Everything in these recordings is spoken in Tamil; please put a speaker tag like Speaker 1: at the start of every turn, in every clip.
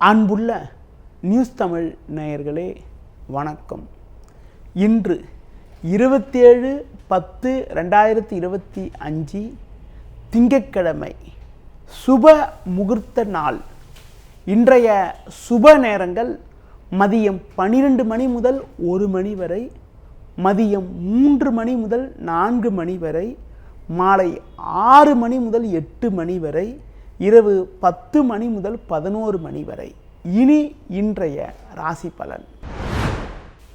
Speaker 1: அன்புள்ள நியூஸ் தமிழ் நேயர்களே வணக்கம். இன்று 27/10/2025 திங்கட்கிழமை சுப முகூர்த்த நாள். இன்றைய சுப நேரங்கள் மதியம் 12 மணி முதல் 1 மணி வரை, மதியம் 3 மணி முதல் 4 மணி வரை, மாலை 6 மணி முதல் 8 மணி வரை, இரவு 10 மணி முதல் 11 மணி வரை. இனி இன்றைய ராசி பலன்.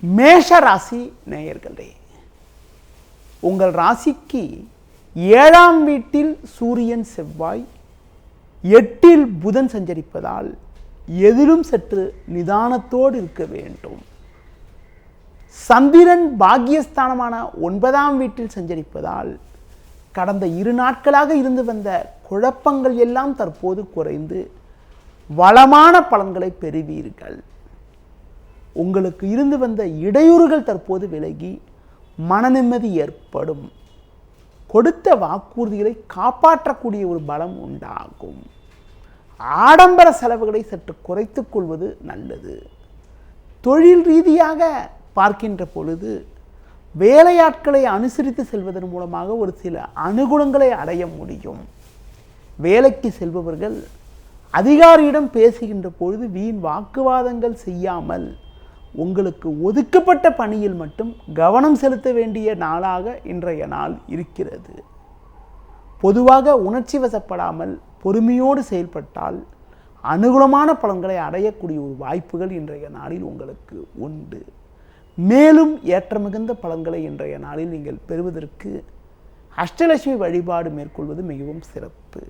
Speaker 1: மேஷ ராசி நேயர்களே, உங்கள் ராசிக்கு 7ஆம் வீட்டில் சூரியன் செவ்வாய், 8இல் புதன் சஞ்சரிப்பதால் எதிலும் சற்று நிதானத்தோடு இருக்க வேண்டும். சந்திரன் பாக்கியஸ்தானமான 9ஆம் வீட்டில் சஞ்சரிப்பதால் கடந்த 2 நாட்களாக இருந்து வந்த குழப்பங்கள் எல்லாம் தற்போது குறைந்து வளமான பலன்களை பெறுவீர்கள். உங்களுக்கு இருந்து வந்த இடையூறுகள் தற்போது விலகி மன நிம்மதி ஏற்படும். கொடுத்த வாக்குறுதிகளை காப்பாற்றக்கூடிய ஒரு பலம் உண்டாகும். ஆடம்பர செலவுகளை சற்று குறைத்துக் கொள்வது நல்லது. தொழில் ரீதியாக பார்க்கின்ற பொழுது வேலையாட்களை அனுசரித்து செல்வதன் மூலமாக ஒரு சில அனுகூலங்களை அடைய முடியும். வேலைக்கு செல்பவர்கள் அதிகாரியிடம் பேசுகின்ற பொழுது வீண் வாக்குவாதங்கள் செய்யாமல் உங்களுக்கு ஒதுக்கப்பட்ட பணியில் மட்டும் கவனம் செலுத்த வேண்டிய நாளாக இன்றைய நாள் இருக்கிறது. பொதுவாக உணர்ச்சி வசப்படாமல் பொறுமையோடு செயல்பட்டால் அனுகூலமான பலன்களை அடையக்கூடிய ஒரு வாய்ப்புகள் இன்றைய நாளில் உங்களுக்கு உண்டு. மேலும் ஏற்றமிகுந்த பலன்களை இன்றைய நாளில் நீங்கள் பெறுவதற்கு அஷ்டலட்சுமி வழிபாடு மேற்கொள்வது மிகவும் சிறப்பு.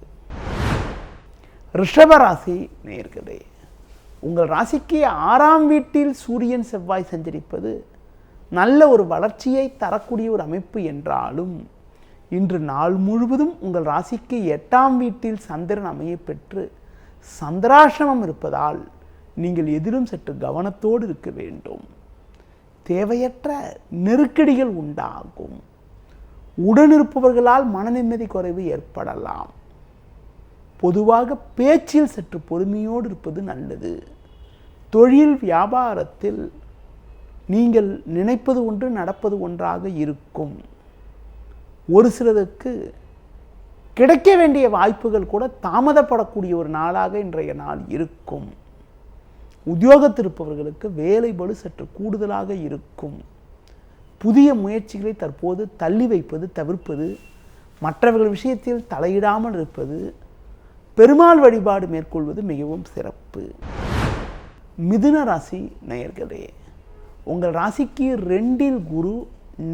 Speaker 1: ரிஷபராசி நேயர்களே, உங்கள் ராசிக்கு 6ஆம் வீட்டில் சூரியன் செவ்வாய் சஞ்சரிப்பது நல்ல ஒரு வளர்ச்சியை தரக்கூடிய ஒரு அமைப்பு என்றாலும், இன்று நாள் முழுவதும் உங்கள் ராசிக்கு 8ஆம் வீட்டில் சந்திரன் அமைய பெற்று சந்திராசிரமம் இருப்பதால் நீங்கள் எதிலும் சற்று கவனத்தோடு இருக்க வேண்டும். தேவையற்ற நெருக்கடிகள் உண்டாகும். உடனிருப்பவர்களால் மன நிம்மதி குறைவு ஏற்படலாம். பொதுவாக பேச்சில் சற்று பொறுமையோடு இருப்பது நல்லது. தொழில் வியாபாரத்தில் நீங்கள் நினைப்பது ஒன்று நடப்பது ஒன்றாக இருக்கும். ஒரு சிலருக்கு கிடைக்க வேண்டிய வாய்ப்புகள் கூட தாமதப்படக்கூடிய ஒரு நாளாக இன்றைய நாள் இருக்கும். உத்தியோகத்திருப்பவர்களுக்கு வேலை பளு சற்று கூடுதலாக இருக்கும். புதிய முயற்சிகளை தற்போது தள்ளி வைப்பது தவிர்ப்பது, மற்றவர்கள் விஷயத்தில் தலையிடாமல் இருப்பது, பெருமாள் வழிபாடு மேற்கொள்வது மிகவும் சிறப்பு. மிதுன ராசி நேயர்களே, உங்கள் ராசிக்கு 2இல் குரு,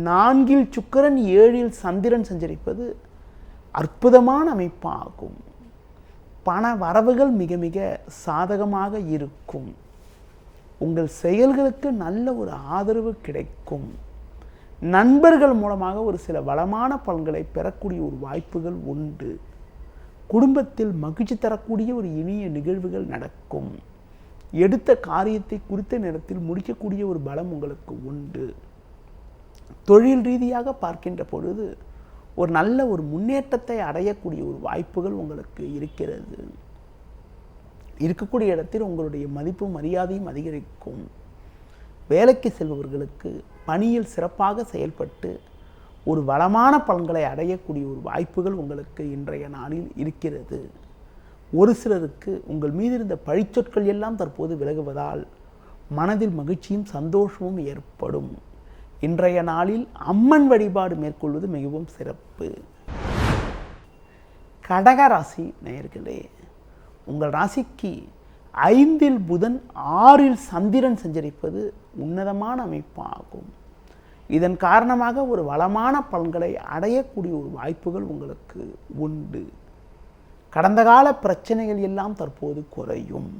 Speaker 1: 4இல் சுக்கிரன், 7இல் சந்திரன் சஞ்சரிப்பது அற்புதமான அமைப்பாகும். பண வரவுகள் மிக மிக சாதகமாக இருக்கும். உங்கள் செயல்களுக்கு நல்ல ஒரு ஆதரவு கிடைக்கும். நண்பர்கள் மூலமாக ஒரு சில வளமான பலன்களை பெறக்கூடிய ஒரு வாய்ப்புகள் உண்டு. குடும்பத்தில் மகிழ்ச்சி தரக்கூடிய ஒரு இனிய நிகழ்வுகள் நடக்கும். எடுத்த காரியத்தை குறித்த நேரத்தில் முடிக்கக்கூடிய ஒரு பலம் உங்களுக்கு உண்டு. தொழில் ரீதியாக பார்க்கின்ற பொழுது ஒரு நல்ல ஒரு முன்னேற்றத்தை அடையக்கூடிய ஒரு வாய்ப்புகள் உங்களுக்கு இருக்கிறது. இருக்கக்கூடிய இடத்தில் உங்களுடைய மதிப்பும் மரியாதையும் அதிகரிக்கும். வேலைக்கு செல்பவர்களுக்கு பணியில் சிறப்பாக செயல்பட்டு ஒரு வளமான பலன்களை அடையக்கூடிய ஒரு வாய்ப்புகள் உங்களுக்கு இன்றைய நாளில் இருக்கிறது. ஒரு சிலருக்கு உங்கள் மீது இருந்த பழிச்சொற்கள் எல்லாம் தற்போது விலகுவதால் மனதில் மகிழ்ச்சியும் சந்தோஷமும் ஏற்படும். இன்றைய நாளில் அம்மன் வழிபாடு மேற்கொள்வது மிகவும் சிறப்பு. கடகராசி நேயர்களே, உங்கள் ராசிக்கு 5இல் புதன், 6இல் சந்திரன் சஞ்சரிப்பது உன்னதமான அமைப்பாகும். இதன் காரணமாக ஒரு வளமான பலன்களை அடையக்கூடிய ஒரு வாய்ப்புகள் உங்களுக்கு உண்டு. கடந்த கால பிரச்சனைகள் எல்லாம் தற்போது குறையும்.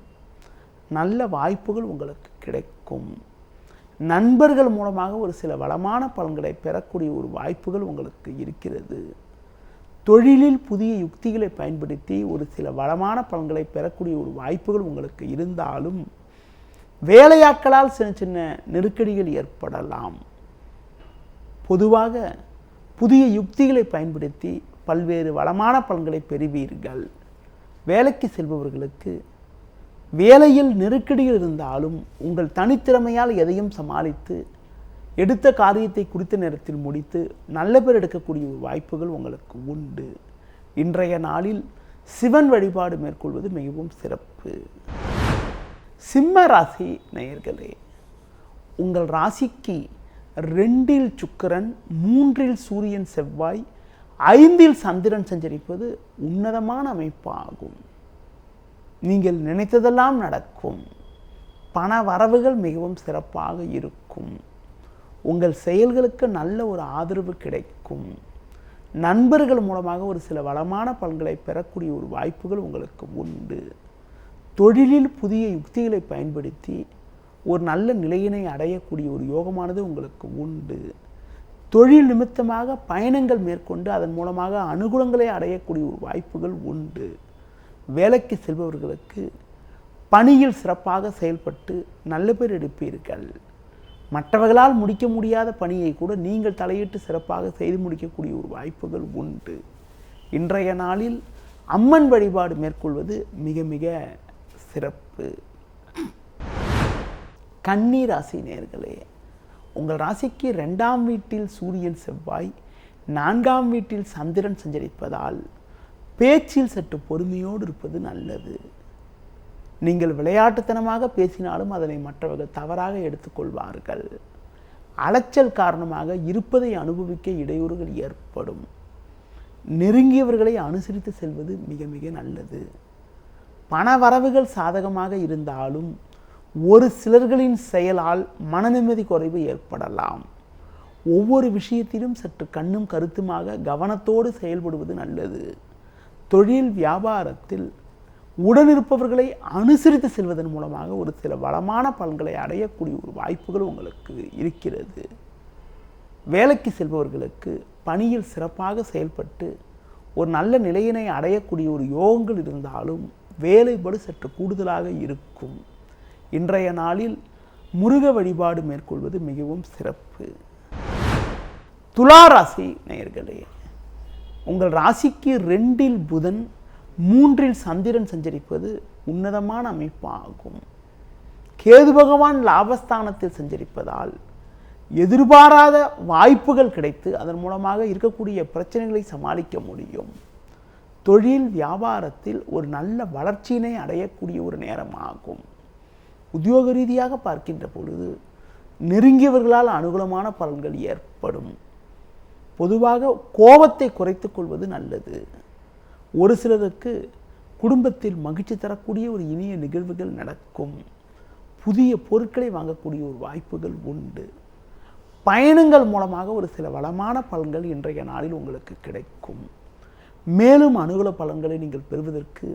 Speaker 1: நல்ல வாய்ப்புகள் உங்களுக்கு கிடைக்கும். நண்பர்கள் மூலமாக ஒரு சில வளமான பலன்களை பெறக்கூடிய ஒரு வாய்ப்புகள் உங்களுக்கு இருக்கிறது. தொழிலில் புதிய யுக்திகளை பயன்படுத்தி ஒரு சில வளமான பலன்களை பெறக்கூடிய ஒரு வாய்ப்புகள் உங்களுக்கு இருந்தாலும், வேலையாட்களால் சின்ன சின்ன நெருக்கடிகள் ஏற்படலாம். பொதுவாக புதிய யுக்திகளை பயன்படுத்தி பல்வேறு வளமான பலன்களை பெறுவீர்கள். வேலைக்கு செல்பவர்களுக்கு வேலையில் நெருக்கடிகள் இருந்தாலும் உங்கள் தனித்திறமையால் எதையும் சமாளித்து எடுத்த காரியத்தை குறித்த நேரத்தில் முடித்து நல்ல பேர் எடுக்கக்கூடிய ஒரு வாய்ப்புகள் உங்களுக்கு உண்டு. இன்றைய நாளில் சிவன் வழிபாடு மேற்கொள்வது மிகவும் சிறப்பு. சிம்ம ராசி நேயர்களே, உங்கள் ராசிக்கு 2இல் சுக்கிரன், 3இல் சூரியன் செவ்வாய், 5இல் சந்திரன் சஞ்சரிப்பது உன்னதமான அமைப்பாகும். நீங்கள் நினைத்ததெல்லாம் நடக்கும். பண வரவுகள் மிகவும் சிறப்பாக இருக்கும். உங்கள் செயல்களுக்கு நல்ல ஒரு ஆதரவு கிடைக்கும். நண்பர்கள் மூலமாக ஒரு சில வளமான பலன்களை பெறக்கூடிய ஒரு வாய்ப்புகள் உங்களுக்கு உண்டு. தொழிலில் புதிய யுக்திகளை பயன்படுத்தி ஒரு நல்ல நிலையினை அடையக்கூடிய ஒரு யோகமானது உங்களுக்கு உண்டு. தொழில் நிமித்தமாக பயணங்கள் மேற்கொண்டு அதன் மூலமாக அனுகூலங்களை அடையக்கூடிய ஒரு வாய்ப்புகள் உண்டு. வேலைக்கு செல்பவர்களுக்கு பணியில் சிறப்பாக செயல்பட்டு நல்ல பேர் எடுப்பீர்கள். மற்றவர்களால் முடிக்க முடியாத பணியை கூட நீங்கள் தலையிட்டு சிறப்பாக செய்து முடிக்கக்கூடிய ஒரு வாய்ப்புகள் உண்டு. இன்றைய நாளில் அம்மன் வழிபாடு மேற்கொள்வது மிக மிக சிறப்பு. கன்னி ராசி நேயர்களே, உங்கள் ராசிக்கு 2ஆம் வீட்டில் சூரியன் செவ்வாய், 4ஆம் வீட்டில் சந்திரன் சஞ்சரிப்பதால் பேச்சில் சற்று பொறுமையோடு இருப்பது நல்லது. நீங்கள் விளையாட்டுத்தனமாக பேசினாலும் அதனை மற்றவர்கள் தவறாக எடுத்துக்கொள்வார்கள். அலைச்சல் காரணமாக இருப்பதை அனுபவிக்க இடையூறுகள் ஏற்படும். நெருங்கியவர்களை அனுசரித்து செல்வது மிக மிக நல்லது. பண வரவுகள் சாதகமாக இருந்தாலும் ஒரு சிலர்களின் செயலால் மனநிம்மதி குறைவு ஏற்படலாம். ஒவ்வொரு விஷயத்திலும் சற்று கண்ணும் கருத்துமாக கவனத்தோடு செயல்படுவது நல்லது. தொழில் வியாபாரத்தில் உடனிருப்பவர்களை அனுசரித்து செல்வதன் மூலமாக ஒரு சில வளமான பலன்களை அடையக்கூடிய ஒரு வாய்ப்புகள் உங்களுக்கு இருக்கிறது. வேலைக்கு செல்பவர்களுக்கு பணியில் சிறப்பாக செயல்பட்டு ஒரு நல்ல நிலையினை அடையக்கூடிய ஒரு யோகங்கள் இருந்தாலும் வேலைப்படு சற்று கூடுதலாக இருக்கும். இன்றைய நாளில் முருக வழிபாடு மேற்கொள்வது மிகவும் சிறப்பு. துலா ராசி நேயர்களே, உங்கள் ராசிக்கு 2இல் புதன், 3இல் சந்திரன் சஞ்சரிப்பது உன்னதமான அமைப்பாகும். கேது பகவான் லாபஸ்தானத்தில் சஞ்சரிப்பதால் எதிர்பாராத வாய்ப்புகள் கிடைத்து அதன் மூலமாக இருக்கக்கூடிய பிரச்சனைகளை சமாளிக்க முடியும். தொழில் வியாபாரத்தில் ஒரு நல்ல வளர்ச்சியினை அடையக்கூடிய ஒரு நேரமாகும். உத்தியோக ரீதியாக பார்க்கின்ற பொழுது நெருங்கியவர்களால் அனுகூலமான பலன்கள் ஏற்படும். பொதுவாக கோபத்தை குறைத்துக் கொள்வது நல்லது. ஒரு சிலருக்கு குடும்பத்தில் மகிழ்ச்சி தரக்கூடிய ஒரு இனிய நிகழ்வுகள் நடக்கும். புதிய பொருட்களை வாங்கக்கூடிய ஒரு வாய்ப்புகள் உண்டு. பயணங்கள் மூலமாக ஒரு சில வளமான பலன்கள் இன்றைய நாளில் உங்களுக்கு கிடைக்கும். மேலும் அனுகூல பலன்களை நீங்கள் பெறுவதற்கு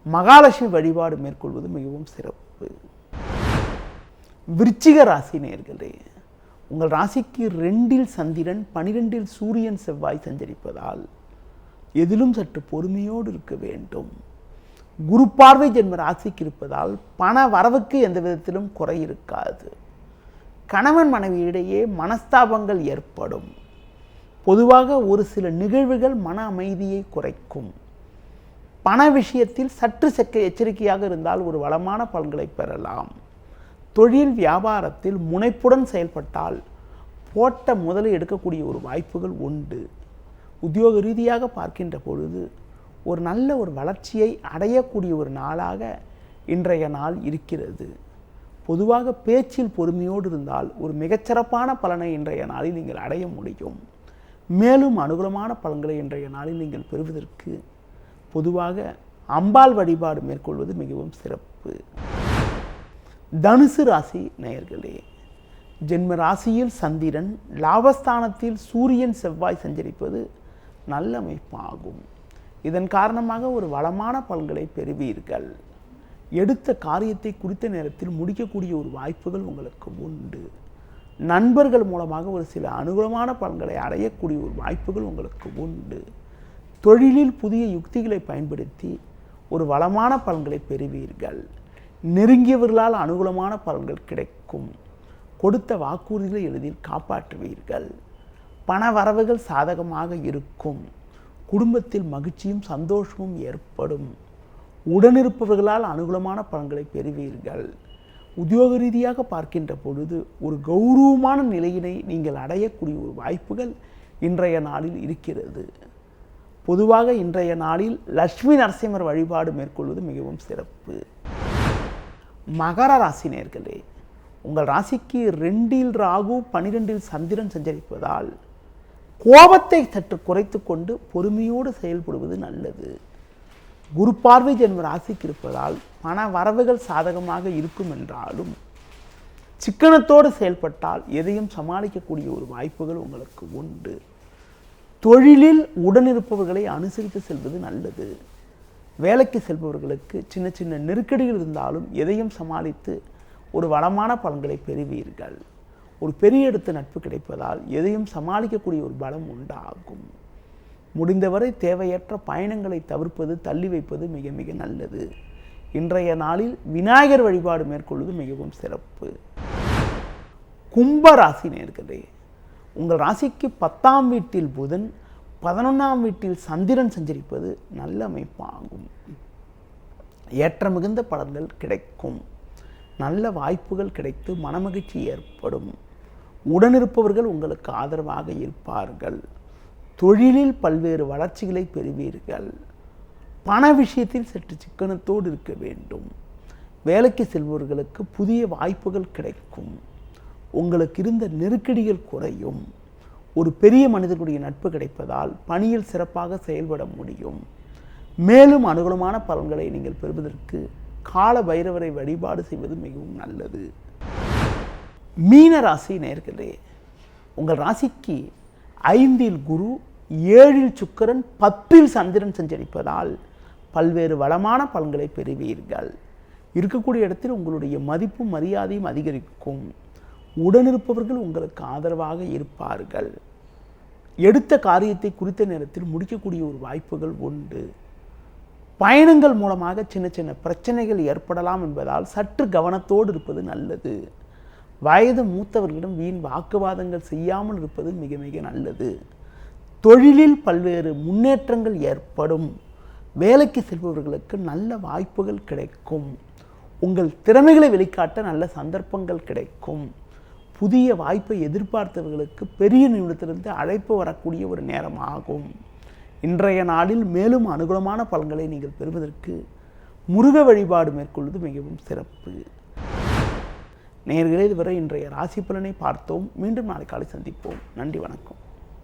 Speaker 1: மகாலட்சுமி வழிபாடு மேற்கொள்வது மிகவும் சிறப்பு. விருச்சிக ராசி நேயர்களே, உங்கள் ராசிக்கு 2இல் சந்திரன், 12இல் சூரியன் செவ்வாய் சஞ்சரிப்பதால் எதிலும் சற்று பொறுமையோடு இருக்க வேண்டும். குரு பார்வை ஜென்ம ராசிக்கு இருப்பதால் பண வரவுக்கு எந்த விதத்திலும் குறை இருக்காது. கணவன் மனைவியிடையே மனஸ்தாபங்கள் ஏற்படும். பொதுவாக ஒரு சில நிகழ்வுகள் மன அமைதியை குறைக்கும். பண விஷயத்தில் சற்று எச்சரிக்கையாக இருந்தால் ஒரு வளமான பலன்களை பெறலாம். தொழில் வியாபாரத்தில் முனைப்புடன் செயல்பட்டால் போட்ட முதலை எடுக்கக்கூடிய ஒரு வாய்ப்புகள் உண்டு. உத்தியோக ரீதியாக பார்க்கின்ற பொழுது ஒரு நல்ல ஒரு வளர்ச்சியை அடையக்கூடிய ஒரு நாளாக இன்றைய நாள் இருக்கிறது. பொதுவாக பேச்சில் பொறுமையோடு இருந்தால் ஒரு மிகச்சிறப்பான பலனை இன்றைய நாளில் நீங்கள் அடைய முடியும். மேலும் அனுகூலமான பலன்களை இன்றைய நாளில் நீங்கள் பெறுவதற்கு பொதுவாக அம்பாள் வழிபாடு மேற்கொள்வது மிகவும் சிறப்பு. தனுசு ராசி நேயர்களே, ஜென்ம ராசியில் சந்திரன், லாபஸ்தானத்தில் சூரியன் செவ்வாய் சஞ்சரிப்பது நல்ல அமைப்பாகும். இதன் காரணமாக ஒரு வளமான பலன்களை பெறுவீர்கள். எடுத்த காரியத்தை குறித்த நேரத்தில் முடிக்கக்கூடிய ஒரு வாய்ப்புகள் உங்களுக்கு உண்டு. நண்பர்கள் மூலமாக ஒரு சில அனுகூலமான பலன்களை அடையக்கூடிய ஒரு வாய்ப்புகள் உங்களுக்கு உண்டு. தொழிலில் புதிய யுக்திகளை பயன்படுத்தி ஒரு வளமான பலன்களை பெறுவீர்கள். நெருங்கியவர்களால் அனுகூலமான பலன்கள் கிடைக்கும். கொடுத்த வாக்குறுதிகளை எளிதில் காப்பாற்றுவீர்கள். பண வரவுகள் சாதகமாக இருக்கும். குடும்பத்தில் மகிழ்ச்சியும் சந்தோஷமும் ஏற்படும். உடனிருப்பவர்களால் அனுகூலமான பலன்களை பெறுவீர்கள். உத்தியோக ரீதியாக பார்க்கின்ற பொழுது ஒரு கௌரவமான நிலையினை நீங்கள் அடையக்கூடிய ஒரு வாய்ப்புகள் இன்றைய நாளில் இருக்கிறது. பொதுவாக இன்றைய நாளில் லட்சுமி நரசிம்மர் வழிபாடு மேற்கொள்வது மிகவும் சிறப்பு. மகர ராசி நேயர்களே, உங்கள் ராசிக்கு 2இல் ராகு 12இல் சந்திரன் சஞ்சரிப்பதால் கோபத்தை சற்று குறைத்து கொண்டு பொறுமையோடு செயல்படுவது நல்லது. குரு பார்வை ஜென்ம ராசிக்கு இருப்பதால் பண வரவுகள் சாதகமாக இருக்கும் என்றாலும் சிக்கனத்தோடு செயல்பட்டால் எதையும் சமாளிக்கக்கூடிய ஒரு வாய்ப்புகள் உங்களுக்கு உண்டு. தொழிலில் உடனிருப்பவர்களை அனுசரித்து செல்வது நல்லது. வேலைக்கு செல்பவர்களுக்கு சின்ன சின்ன நெருக்கடிகள் இருந்தாலும் எதையும் சமாளித்து ஒரு வளமான பலன்களை பெறுவீர்கள். ஒரு பெரிய இடத்து நட்பு கிடைப்பதால் எதையும் சமாளிக்கக்கூடிய ஒரு பலம் உண்டாகும். முடிந்தவரை தேவையற்ற பயணங்களை தவிர்ப்பது, தள்ளி வைப்பது மிக மிக நல்லது. இன்றைய நாளில் விநாயகர் வழிபாடு மேற்கொள்வது மிகவும் சிறப்பு. கும்ப ராசி நேயர்களே, உங்கள் ராசிக்கு 10ஆம் வீட்டில் புதன், 11ஆம் வீட்டில் சந்திரன் சஞ்சரிப்பது நல்ல அமைப்பாகும். ஏற்ற மிகுந்த பலன்கள் கிடைக்கும். நல்ல வாய்ப்புகள் கிடைத்து மனமகிழ்ச்சி ஏற்படும். உடனிருப்பவர்கள் உங்களுக்கு ஆதரவாக இருப்பார்கள். தொழிலில் பல்வேறு வளர்ச்சிகளை பெறுவீர்கள். பண விஷயத்தில் சற்று சிக்கனத்தோடு இருக்க வேண்டும். வேலைக்கு செல்பவர்களுக்கு புதிய வாய்ப்புகள் கிடைக்கும். உங்களுக்கு இருந்த நெருக்கடிகள் குறையும். ஒரு பெரிய மனிதனுடைய நட்பு கிடைப்பதால் பணியில் சிறப்பாக செயல்பட முடியும். மேலும் அனுகூலமான பலன்களை நீங்கள் பெறுவதற்கு கால பைரவரை வழிபாடு செய்வது மிகவும் நல்லது. மீன ராசி நேயர்களே, உங்கள் ராசிக்கு 5இல் குரு, 7இல் சுக்கிரன், 10இல் சந்திரன் சஞ்சரிப்பதால் பல்வேறு வளமான பலன்களை பெறுவீர்கள். இருக்கக்கூடிய இடத்தில் உங்களுடைய மதிப்பும் மரியாதையும் அதிகரிக்கும். உடனிருப்பவர்கள் உங்களுக்கு ஆதரவாக இருப்பார்கள். எடுத்த காரியத்தை குறித்த நேரத்தில் முடிக்கக்கூடிய ஒரு வாய்ப்புகள் உண்டு. பயணங்கள் மூலமாக சின்ன சின்ன பிரச்சனைகள் ஏற்படலாம் என்பதால் சற்று கவனத்தோடு இருப்பது நல்லது. வயது மூத்தவர்களிடம் வீண் வாக்குவாதங்கள் செய்யாமல் இருப்பது மிக மிக நல்லது. தொழிலில் பல்வேறு முன்னேற்றங்கள் ஏற்படும். வேலைக்கு செல்பவர்களுக்கு நல்ல வாய்ப்புகள் கிடைக்கும். உங்கள் திறமைகளை வெளிக்காட்ட நல்ல சந்தர்ப்பங்கள் கிடைக்கும். புதிய வாய்ப்பை எதிர்பார்த்தவர்களுக்கு பெரிய நிமிடத்திலிருந்து அழைப்பு வரக்கூடிய ஒரு நேரமாகும். இன்றைய நாளில் மேலும் அனுகூலமான பலன்களை நீங்கள் பெறுவதற்கு முருக வழிபாடு மேற்கொள்வது மிகவும் சிறப்பு. நேயர்களே, இதுவரை இன்றைய ராசி பலனை பார்த்தோம். மீண்டும் நாளை காலை சந்திப்போம். நன்றி, வணக்கம்.